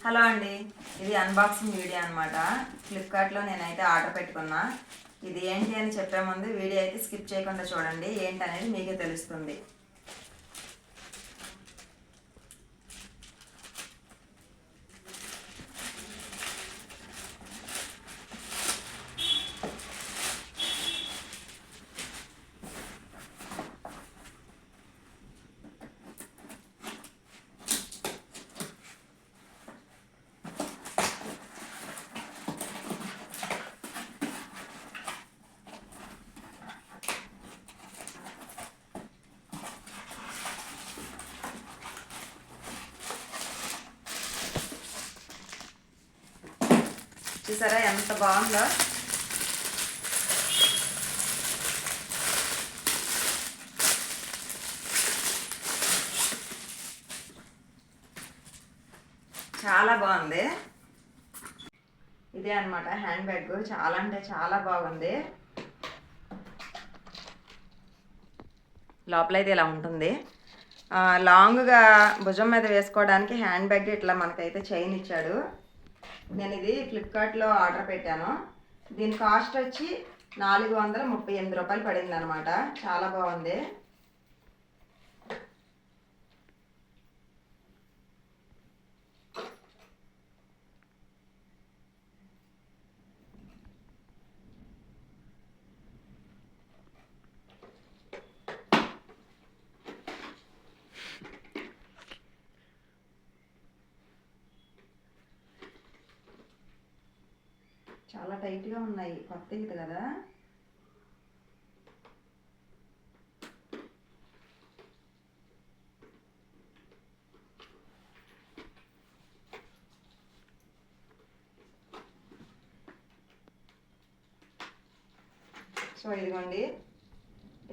Hello అండి, ఇది unboxing video అనమాట. ఫ్లిప్కార్ట్లో నేనైతే ఆర్డర్ పెట్టుకున్నా. ఇది ఏంటి అని చెప్పే ముందు వీడియో అయితే స్కిప్ చేయకుండా చూడండి, ఏంటనేది మీకే తెలుస్తుంది. చూసారా ఎంత బాగుందో. చాలా బాగుంది. ఇదే అనమాట హ్యాండ్ బ్యాగ్. చాలా అంటే చాలా బాగుంది. లోపలైతే ఇలా ఉంటుంది. లాంగ్గా భుజం మీద వేసుకోవడానికి హ్యాండ్ బ్యాగ్ ఇట్లా మనకైతే చైన్ ఇచ్చాడు. నేను ఇది ఫ్లిప్కార్ట్లో ఆర్డర్ పెట్టాను. దీని కాస్ట్ వచ్చి 438 రూపాయలు పడింది అనమాట. చాలా బాగుంది. చాలా టైట్గా ఉన్నాయి, కొత్త ఇది కదా. సో ఇదిగోండి,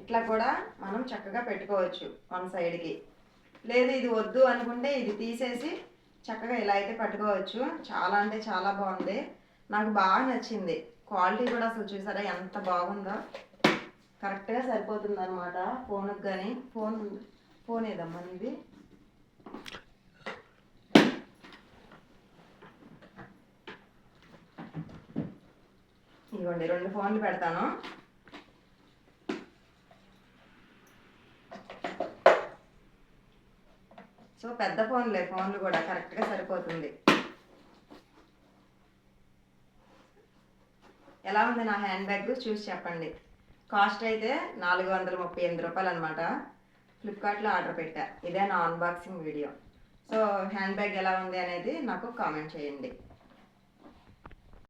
ఇట్లా కూడా మనం చక్కగా పెట్టుకోవచ్చు వన్ సైడ్కి. లేదు ఇది వద్దు అనుకుంటే ఇది తీసేసి చక్కగా ఇలా అయితే పట్టుకోవచ్చు. చాలా అంటే చాలా బాగుంది, నాకు బాగా నచ్చింది. క్వాలిటీ కూడా అసలు చూసారా ఎంత బాగుందో. కరెక్ట్గా సరిపోతుంది అనమాట ఫోన్కి. కానీ ఫోన్ ఏదమ్మా ఇది. ఇదిగోండి 2 ఫోన్లు పెడతాను. సో పెద్ద ఫోన్లు కూడా కరెక్ట్గా సరిపోతుంది. ఎలా ఉంది నా హ్యాండ్ బ్యాగ్ చూసి చెప్పండి. కాస్ట్ అయితే 438 రూపాయలు అనమాట. ఫ్లిప్కార్ట్లో ఆర్డర్ పెట్టా. ఇదే నా unboxing video. So hand bag ఎలా ఉంది అనేది నాకు కామెంట్ చేయండి.